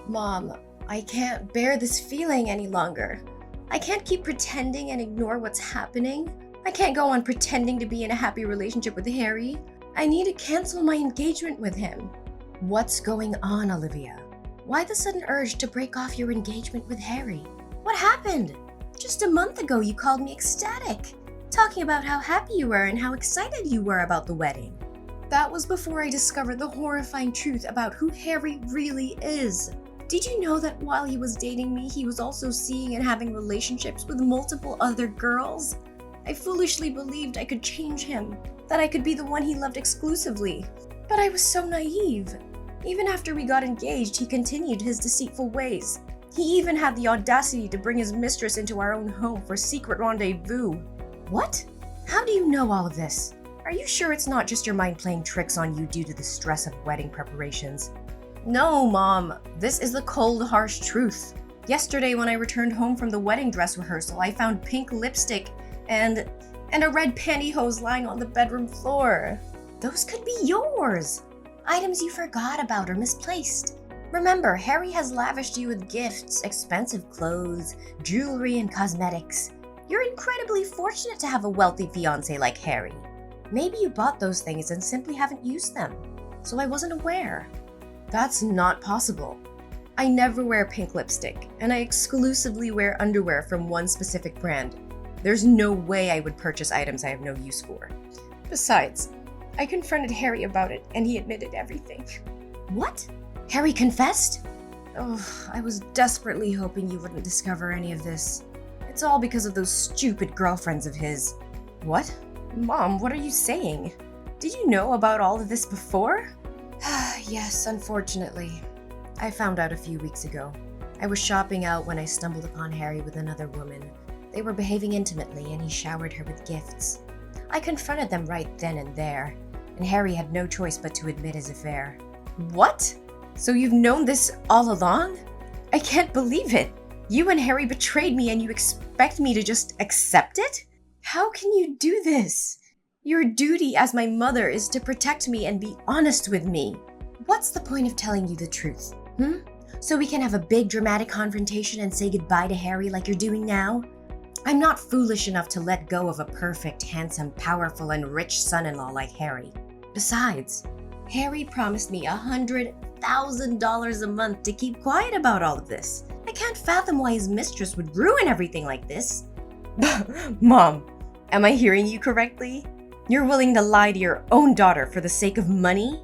Mom, I can't bear this feeling any longer. I can't keep pretending and ignore what's happening. I can't go on pretending to be in a happy relationship with Harry. I need to cancel my engagement with him. What's going on, Olivia? Why the sudden urge to break off your engagement with Harry? What happened? Just a month ago you called me ecstatic, talking about how happy you were and how excited you were about the wedding. That was before I discovered the horrifying truth about who Harry really is. Did you know that while he was dating me, he was also seeing and having relationships with multiple other girls? I foolishly believed I could change him, that I could be the one he loved exclusively. But I was so naive. Even after we got engaged, he continued his deceitful ways. He even had the audacity to bring his mistress into our own home for secret rendezvous. What? How do you know all of this? Are you sure it's not just your mind playing tricks on you due to the stress of wedding preparations? No, Mom. This is the cold, harsh truth. Yesterday, when I returned home from the wedding dress rehearsal, I found pink lipstick and a red pantyhose lying on the bedroom floor. Those could be yours. Items you forgot about or misplaced. Remember, Harry has lavished you with gifts, expensive clothes, jewelry, and cosmetics. You're incredibly fortunate to have a wealthy fiancé like Harry. Maybe you bought those things and simply haven't used them, so I wasn't aware. That's not possible. I never wear pink lipstick, and I exclusively wear underwear from one specific brand. There's no way I would purchase items I have no use for. Besides, I confronted Harry about it, and he admitted everything. What? Harry confessed? Oh, I was desperately hoping you wouldn't discover any of this. It's all because of those stupid girlfriends of his. What? Mom, what are you saying? Did you know about all of this before? Yes, unfortunately. I found out a few weeks ago. I was shopping out when I stumbled upon Harry with another woman. They were behaving intimately and he showered her with gifts. I confronted them right then and there, and Harry had no choice but to admit his affair. What? So you've known this all along? I can't believe it. You and Harry betrayed me and you expect me to just accept it? How can you do this? Your duty as my mother is to protect me and be honest with me. What's the point of telling you the truth? So we can have a big dramatic confrontation and say goodbye to Harry like you're doing now? I'm not foolish enough to let go of a perfect, handsome, powerful, and rich son-in-law like Harry. Besides, Harry promised me $100,000 a month to keep quiet about all of this. I can't fathom why his mistress would ruin everything like this. Mom, am I hearing you correctly? You're willing to lie to your own daughter for the sake of money?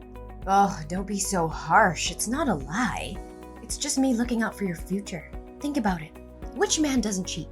Oh, don't be so harsh. It's not a lie. It's just me looking out for your future. Think about it. Which man doesn't cheat?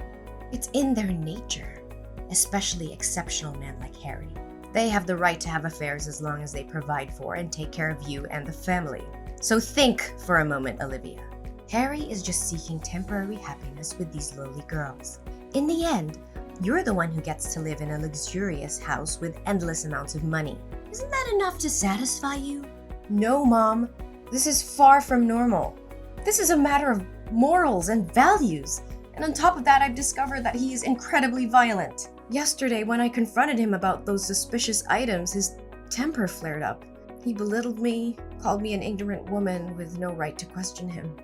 It's in their nature, especially exceptional men like Harry. They have the right to have affairs as long as they provide for and take care of you and the family. So think for a moment, Olivia. Harry is just seeking temporary happiness with these lowly girls. In the end, you're the one who gets to live in a luxurious house with endless amounts of money. Isn't that enough to satisfy you? No, Mom. This is far from normal. This is a matter of morals and values. And on top of that, I've discovered that he is incredibly violent. Yesterday, when I confronted him about those suspicious items, his temper flared up. He belittled me, called me an ignorant woman with no right to question him.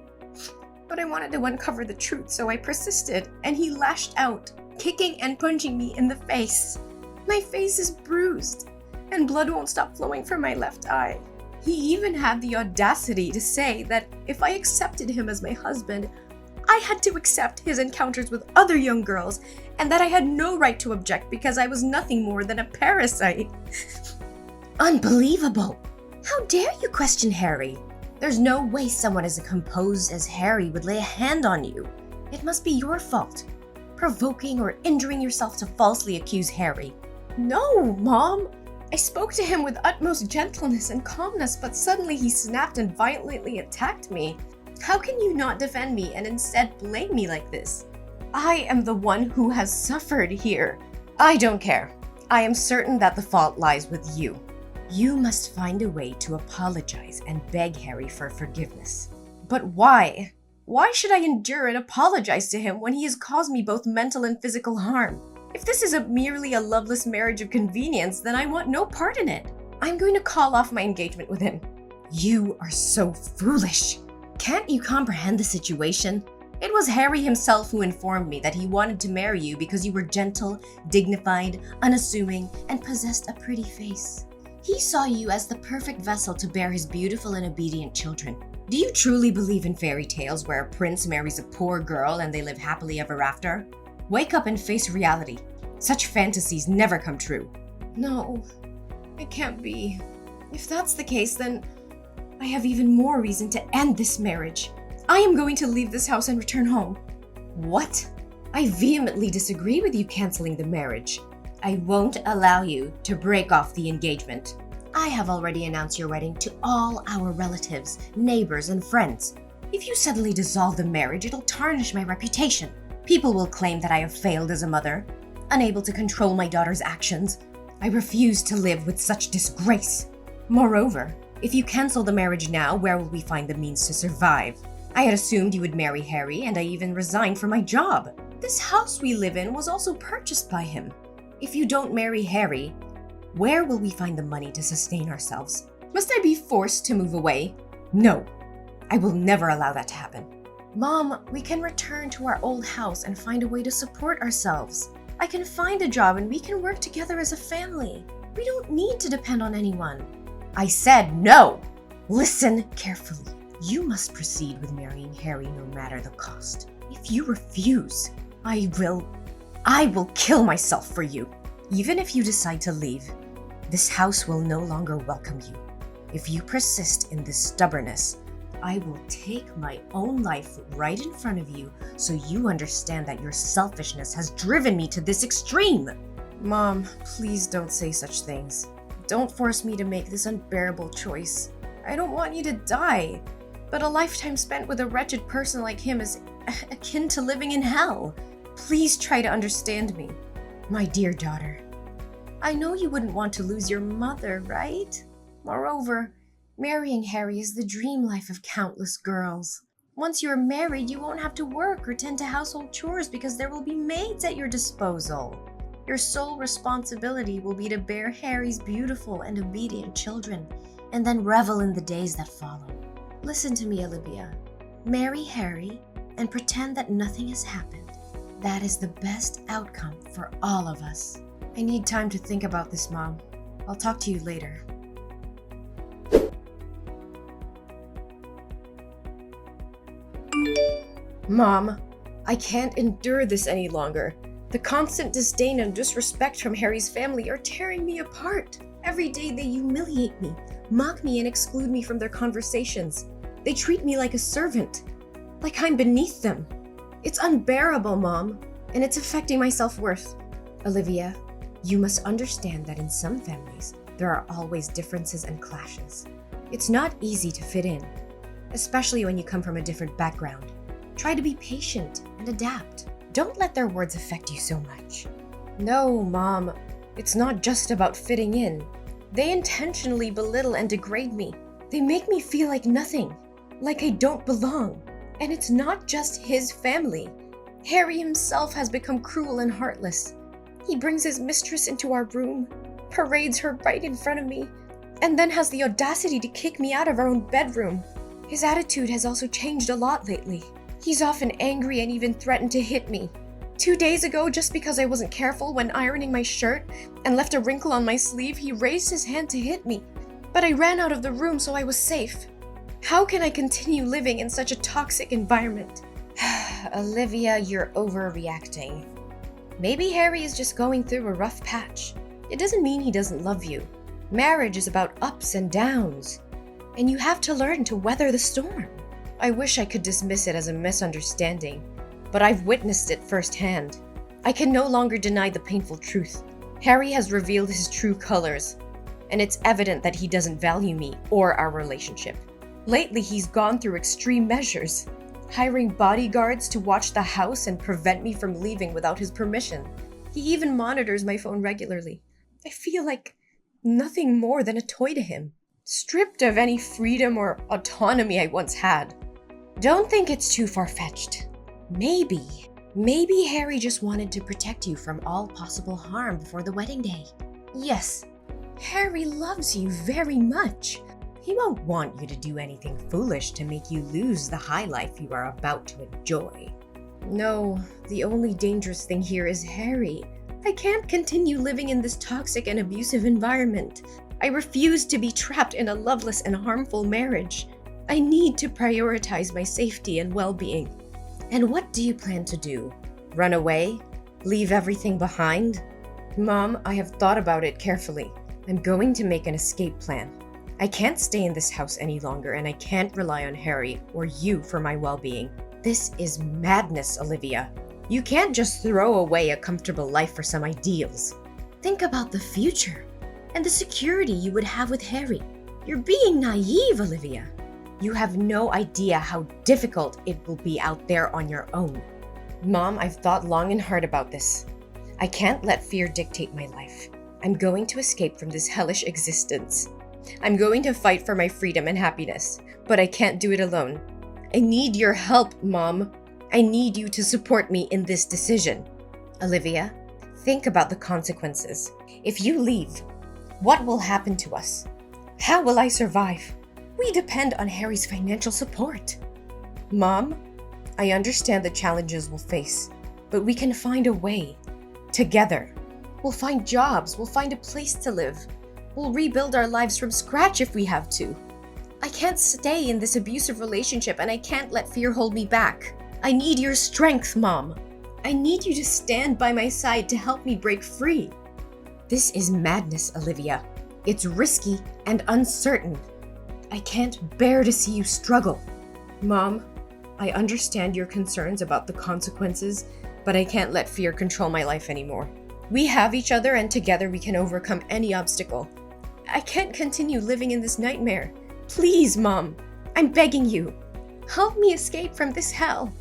But I wanted to uncover the truth, so I persisted, and he lashed out, kicking and punching me in the face. My face is bruised, and blood won't stop flowing from my left eye. He even had the audacity to say that if I accepted him as my husband, I had to accept his encounters with other young girls, and that I had no right to object because I was nothing more than a parasite. Unbelievable! How dare you question Harry? There's no way someone as composed as Harry would lay a hand on you. It must be your fault, provoking or injuring yourself to falsely accuse Harry. No, Mom! I spoke to him with utmost gentleness and calmness, but suddenly he snapped and violently attacked me. How can you not defend me and instead blame me like this? I am the one who has suffered here. I don't care. I am certain that the fault lies with you. You must find a way to apologize and beg Harry for forgiveness. But why? Why should I endure and apologize to him when he has caused me both mental and physical harm? If this is merely a loveless marriage of convenience, then I want no part in it. I'm going to call off my engagement with him. You are so foolish. Can't you comprehend the situation? It was Harry himself who informed me that he wanted to marry you because you were gentle, dignified, unassuming, and possessed a pretty face. He saw you as the perfect vessel to bear his beautiful and obedient children. Do you truly believe in fairy tales where a prince marries a poor girl and they live happily ever after? Wake up and face reality. Such fantasies never come true. No, it can't be. If that's the case, then I have even more reason to end this marriage. I am going to leave this house and return home. What? I vehemently disagree with you canceling the marriage. I won't allow you to break off the engagement. I have already announced your wedding to all our relatives, neighbors, and friends. If you suddenly dissolve the marriage, it'll tarnish my reputation. People will claim that I have failed as a mother, unable to control my daughter's actions. I refuse to live with such disgrace. Moreover, if you cancel the marriage now, where will we find the means to survive? I had assumed you would marry Harry, and I even resigned from my job. This house we live in was also purchased by him. If you don't marry Harry, where will we find the money to sustain ourselves? Must I be forced to move away? No, I will never allow that to happen. Mom, we can return to our old house and find a way to support ourselves. I can find a job and we can work together as a family. We don't need to depend on anyone. I said no! Listen carefully. You must proceed with marrying Harry no matter the cost. If you refuse, I will kill myself for you. Even if you decide to leave, this house will no longer welcome you. If you persist in this stubbornness, I will take my own life right in front of you so you understand that your selfishness has driven me to this extreme. Mom, please don't say such things. Don't force me to make this unbearable choice. I don't want you to die, but a lifetime spent with a wretched person like him is akin to living in hell. Please try to understand me. My dear daughter, I know you wouldn't want to lose your mother, right? Moreover, marrying Harry is the dream life of countless girls. Once you're married, you won't have to work or tend to household chores because there will be maids at your disposal. Your sole responsibility will be to bear Harry's beautiful and obedient children, and then revel in the days that follow. Listen to me, Olivia. Marry Harry and pretend that nothing has happened. That is the best outcome for all of us. I need time to think about this, Mom. I'll talk to you later. Mom, I can't endure this any longer. The constant disdain and disrespect from Harry's family are tearing me apart. Every day they humiliate me, mock me, and exclude me from their conversations. They treat me like a servant, like I'm beneath them. It's unbearable, Mom, and it's affecting my self-worth. Olivia, you must understand that in some families, there are always differences and clashes. It's not easy to fit in, especially when you come from a different background. Try to be patient and adapt. Don't let their words affect you so much. No, Mom, it's not just about fitting in. They intentionally belittle and degrade me. They make me feel like nothing, like I don't belong. And it's not just his family. Harry himself has become cruel and heartless. He brings his mistress into our room, parades her right in front of me, and then has the audacity to kick me out of our own bedroom. His attitude has also changed a lot lately. He's often angry and even threatened to hit me. 2 days ago, just because I wasn't careful when ironing my shirt and left a wrinkle on my sleeve, he raised his hand to hit me. But I ran out of the room, so I was safe. How can I continue living in such a toxic environment? Olivia, you're overreacting. Maybe Harry is just going through a rough patch. It doesn't mean he doesn't love you. Marriage is about ups and downs, and you have to learn to weather the storm. I wish I could dismiss it as a misunderstanding, but I've witnessed it firsthand. I can no longer deny the painful truth. Harry has revealed his true colors, and it's evident that he doesn't value me or our relationship. Lately, he's gone through extreme measures, hiring bodyguards to watch the house and prevent me from leaving without his permission. He even monitors my phone regularly. I feel like nothing more than a toy to him, stripped of any freedom or autonomy I once had. Don't think it's too far-fetched. Maybe Harry just wanted to protect you from all possible harm before the wedding day. Yes, Harry loves you very much. He won't want you to do anything foolish to make you lose the high life you are about to enjoy. No, the only dangerous thing here is Harry. I can't continue living in this toxic and abusive environment. I refuse to be trapped in a loveless and harmful marriage. I need to prioritize my safety and well-being. And what do you plan to do? Run away? Leave everything behind? Mom, I have thought about it carefully. I'm going to make an escape plan. I can't stay in this house any longer, and I can't rely on Harry or you for my well-being. This is madness, Olivia. You can't just throw away a comfortable life for some ideals. Think about the future and the security you would have with Harry. You're being naive, Olivia. You have no idea how difficult it will be out there on your own. Mom, I've thought long and hard about this. I can't let fear dictate my life. I'm going to escape from this hellish existence. I'm going to fight for my freedom and happiness, but I can't do it alone. I need your help, Mom. I need you to support me in this decision. Olivia, think about the consequences. If you leave, what will happen to us? How will I survive? We depend on Harry's financial support. Mom, I understand the challenges we'll face, but we can find a way. Together. We'll find jobs, we'll find a place to live. We'll rebuild our lives from scratch if we have to. I can't stay in this abusive relationship, and I can't let fear hold me back. I need your strength, Mom. I need you to stand by my side to help me break free. This is madness, Olivia. It's risky and uncertain. I can't bear to see you struggle. Mom, I understand your concerns about the consequences, but I can't let fear control my life anymore. We have each other, and together we can overcome any obstacle. I can't continue living in this nightmare. Please, Mom, I'm begging you. Help me escape from this hell.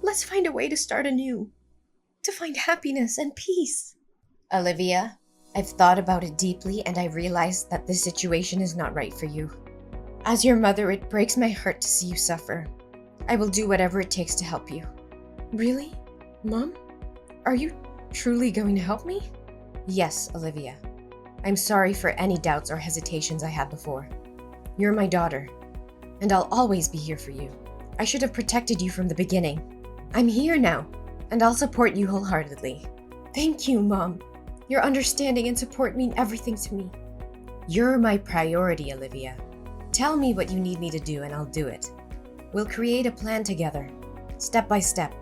Let's find a way to start anew, to find happiness and peace. Olivia, I've thought about it deeply, and I realized that this situation is not right for you. As your mother, it breaks my heart to see you suffer. I will do whatever it takes to help you. Really? Mom? Are you truly going to help me? Yes, Olivia. I'm sorry for any doubts or hesitations I had before. You're my daughter, and I'll always be here for you. I should have protected you from the beginning. I'm here now, and I'll support you wholeheartedly. Thank you, Mom. Your understanding and support mean everything to me. You're my priority, Olivia. Tell me what you need me to do, and I'll do it. We'll create a plan together, step by step,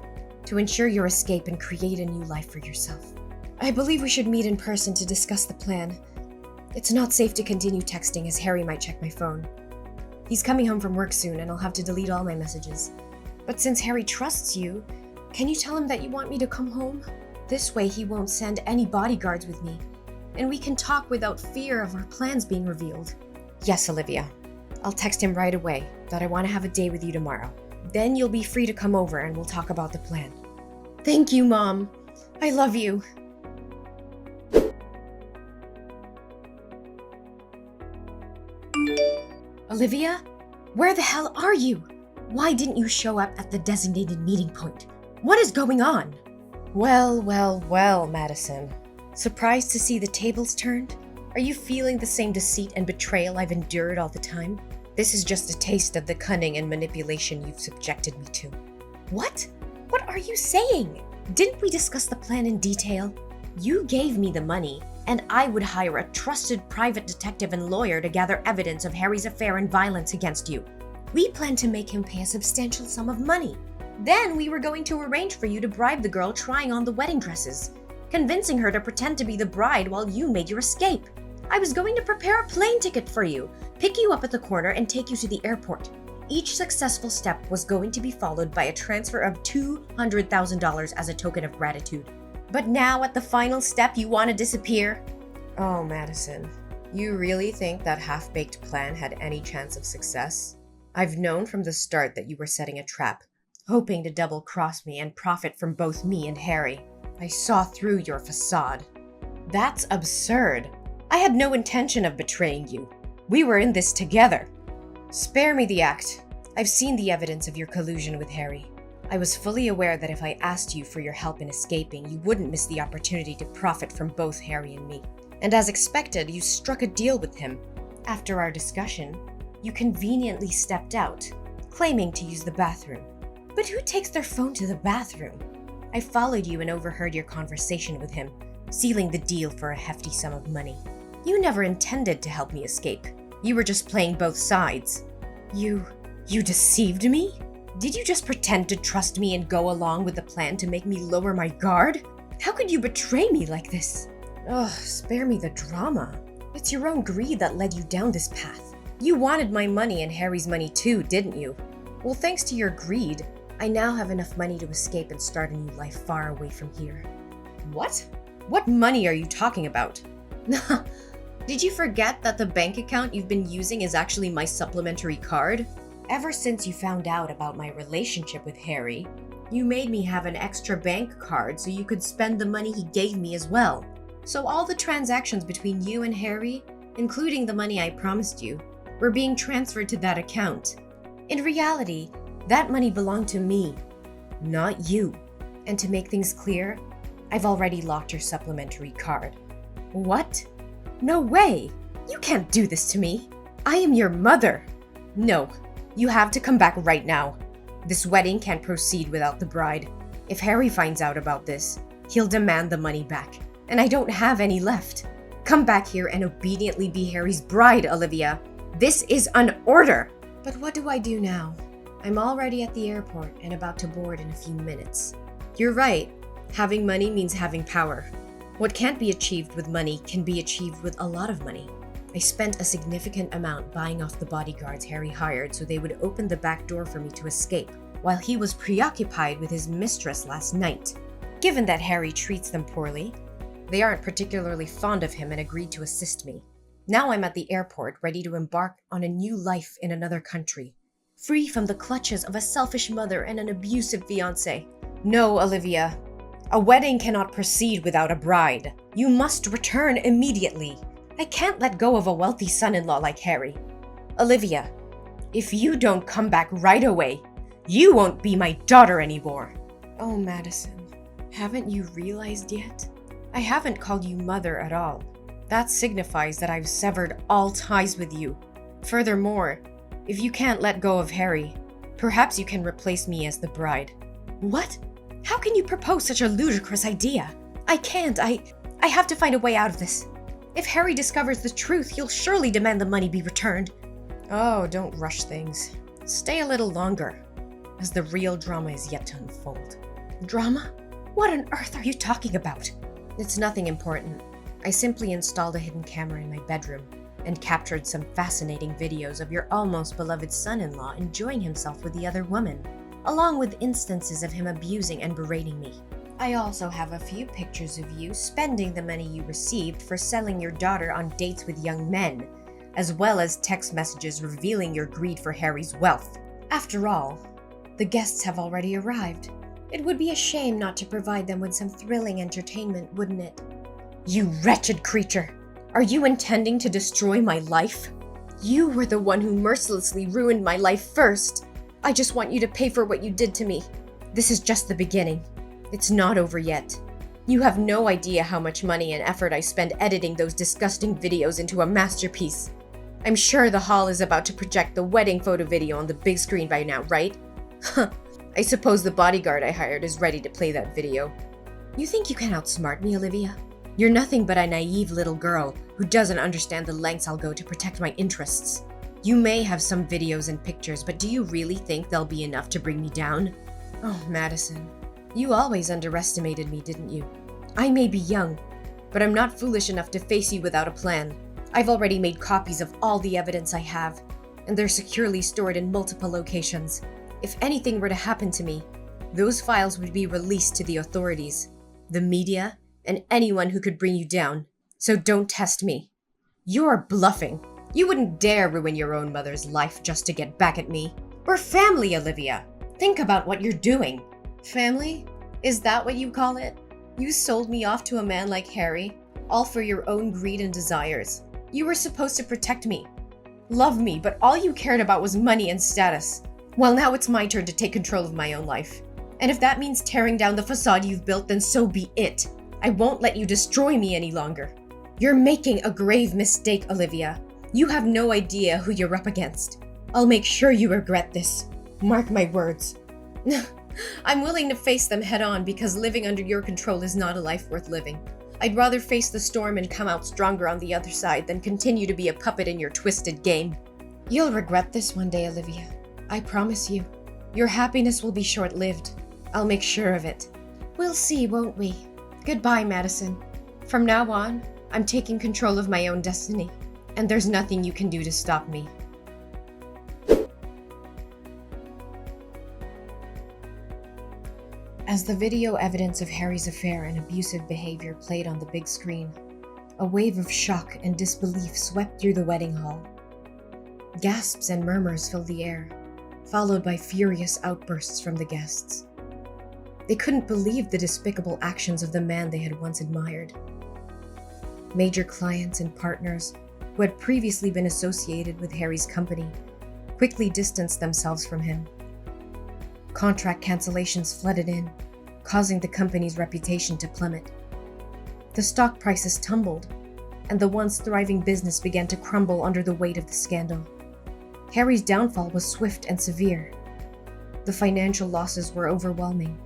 to ensure your escape and create a new life for yourself. I believe we should meet in person to discuss the plan. It's not safe to continue texting, as Harry might check my phone. He's coming home from work soon, and I'll have to delete all my messages. But since Harry trusts you, can you tell him that you want me to come home? This way he won't send any bodyguards with me, and we can talk without fear of our plans being revealed. Yes, Olivia. I'll text him right away that I want to have a day with you tomorrow. Then you'll be free to come over and we'll talk about the plan. Thank you, Mom. I love you. Olivia? Where the hell are you? Why didn't you show up at the designated meeting point? What is going on? Well, Madison. Surprised to see the tables turned? Are you feeling the same deceit and betrayal I've endured all the time? This is just a taste of the cunning and manipulation you've subjected me to. What? What are you saying? Didn't we discuss the plan in detail? You gave me the money, and I would hire a trusted private detective and lawyer to gather evidence of Harry's affair and violence against you. We planned to make him pay a substantial sum of money. Then we were going to arrange for you to bribe the girl trying on the wedding dresses, convincing her to pretend to be the bride while you made your escape. I was going to prepare a plane ticket for you, pick you up at the corner, and take you to the airport. Each successful step was going to be followed by a transfer of $200,000 as a token of gratitude. But now at the final step, you want to disappear? Oh, Madison, you really think that half-baked plan had any chance of success? I've known from the start that you were setting a trap, hoping to double-cross me and profit from both me and Harry. I saw through your facade. That's absurd. I had no intention of betraying you. We were in this together. Spare me the act. I've seen the evidence of your collusion with Harry. I was fully aware that if I asked you for your help in escaping, you wouldn't miss the opportunity to profit from both Harry and me. And as expected, you struck a deal with him. After our discussion, You conveniently stepped out, claiming to use the bathroom. But who takes their phone to the bathroom? I followed you and overheard your conversation with him, sealing the deal for a hefty sum of money. You never intended to help me escape. You were just playing both sides. You deceived me? Did you just pretend to trust me and go along with the plan to make me lower my guard? How could you betray me like this? Ugh, spare me the drama. It's your own greed that led you down this path. You wanted my money and Harry's money too, didn't you? Well, thanks to your greed, I now have enough money to escape and start a new life far away from here. What? What money are you talking about? Did you forget that the bank account you've been using is actually my supplementary card? Ever since you found out about my relationship with Harry, you made me have an extra bank card so you could spend the money he gave me as well. So all the transactions between you and Harry, including the money I promised you, were being transferred to that account. In reality, that money belonged to me, not you. And to make things clear, I've already locked your supplementary card. What? No way! You can't do this to me! I am your mother! No, you have to come back right now. This wedding can't proceed without the bride. If Harry finds out about this, he'll demand the money back, and I don't have any left. Come back here and obediently be Harry's bride, Olivia. This is an order! But what do I do now? I'm already at the airport and about to board in a few minutes. You're right. Having money means having power. What can't be achieved with money can be achieved with a lot of money. I spent a significant amount buying off the bodyguards Harry hired so they would open the back door for me to escape, while he was preoccupied with his mistress last night. Given that Harry treats them poorly, they aren't particularly fond of him and agreed to assist me. Now I'm at the airport, ready to embark on a new life in another country, free from the clutches of a selfish mother and an abusive fiancé. No, Olivia. A wedding cannot proceed without a bride. You must return immediately. I can't let go of a wealthy son-in-law like Harry. Olivia, if you don't come back right away, you won't be my daughter anymore. Oh, Madison, haven't you realized yet? I haven't called you mother at all. That signifies that I've severed all ties with you. Furthermore, if you can't let go of Harry, perhaps you can replace me as the bride. What? How can you propose such a ludicrous idea? I can't. I have to find a way out of this. If Harry discovers the truth, he'll surely demand the money be returned. Oh, don't rush things. Stay a little longer, as the real drama is yet to unfold. Drama? What on earth are you talking about? It's nothing important. I simply installed a hidden camera in my bedroom and captured some fascinating videos of your almost beloved son-in-law enjoying himself with the other woman, along with instances of him abusing and berating me. I also have a few pictures of you spending the money you received for selling your daughter on dates with young men, as well as text messages revealing your greed for Harry's wealth. After all, the guests have already arrived. It would be a shame not to provide them with some thrilling entertainment, wouldn't it? You wretched creature! Are you intending to destroy my life? You were the one who mercilessly ruined my life first. I just want you to pay for what you did to me. This is just the beginning. It's not over yet. You have no idea how much money and effort I spend editing those disgusting videos into a masterpiece. I'm sure the hall is about to project the wedding photo video on the big screen by now, right? Huh. I suppose the bodyguard I hired is ready to play that video. You think you can outsmart me, Olivia? You're nothing but a naive little girl who doesn't understand the lengths I'll go to protect my interests. You may have some videos and pictures, but do you really think they'll be enough to bring me down? Oh, Madison, you always underestimated me, didn't you? I may be young, but I'm not foolish enough to face you without a plan. I've already made copies of all the evidence I have, and they're securely stored in multiple locations. If anything were to happen to me, those files would be released to the authorities, the media, and anyone who could bring you down. So don't test me. You're bluffing. You wouldn't dare ruin your own mother's life just to get back at me. We're family, Olivia. Think about what you're doing. Family? Is that what you call it? You sold me off to a man like Harry, all for your own greed and desires. You were supposed to protect me, love me, but all you cared about was money and status. Well, now it's my turn to take control of my own life. And if that means tearing down the facade you've built, then so be it. I won't let you destroy me any longer. You're making a grave mistake, Olivia. You have no idea who you're up against. I'll make sure you regret this. Mark my words. I'm willing to face them head on because living under your control is not a life worth living. I'd rather face the storm and come out stronger on the other side than continue to be a puppet in your twisted game. You'll regret this one day, Olivia. I promise you. Your happiness will be short-lived. I'll make sure of it. We'll see, won't we? Goodbye, Madison. From now on, I'm taking control of my own destiny, and there's nothing you can do to stop me. As the video evidence of Harry's affair and abusive behavior played on the big screen, a wave of shock and disbelief swept through the wedding hall. Gasps and murmurs filled the air, followed by furious outbursts from the guests. They couldn't believe the despicable actions of the man they had once admired. Major clients and partners, who had previously been associated with Harry's company, quickly distanced themselves from him. Contract cancellations flooded in, causing the company's reputation to plummet. The stock prices tumbled, and the once thriving business began to crumble under the weight of the scandal. Harry's downfall was swift and severe. The financial losses were overwhelming,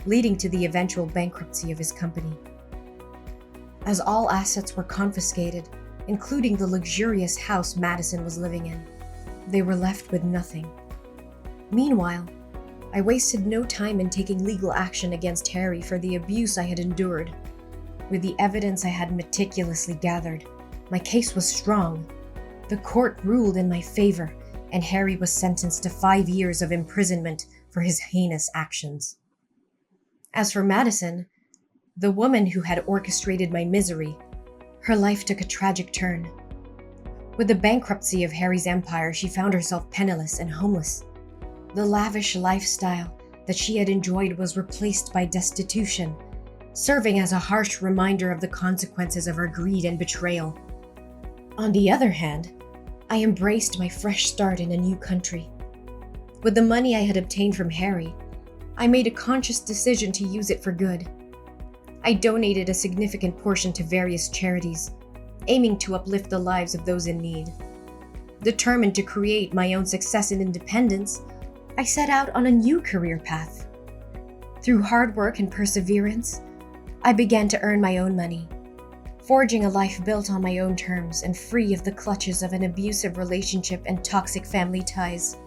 leading to the eventual bankruptcy of his company. As all assets were confiscated, including the luxurious house Madison was living in, they were left with nothing. Meanwhile, I wasted no time in taking legal action against Harry for the abuse I had endured. With the evidence I had meticulously gathered, my case was strong. The court ruled in my favor, and Harry was sentenced to 5 years of imprisonment for his heinous actions. As for Madison, the woman who had orchestrated my misery, her life took a tragic turn. With the bankruptcy of Harry's empire, she found herself penniless and homeless. The lavish lifestyle that she had enjoyed was replaced by destitution, serving as a harsh reminder of the consequences of her greed and betrayal. On the other hand, I embraced my fresh start in a new country. With the money I had obtained from Harry, I made a conscious decision to use it for good. I donated a significant portion to various charities, aiming to uplift the lives of those in need. Determined to create my own success and independence, I set out on a new career path. Through hard work and perseverance, I began to earn my own money, forging a life built on my own terms and free of the clutches of an abusive relationship and toxic family ties.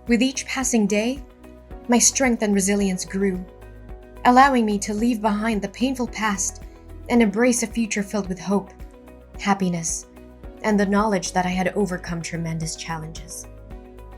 With each passing day, my strength and resilience grew, allowing me to leave behind the painful past and embrace a future filled with hope, happiness, and the knowledge that I had overcome tremendous challenges.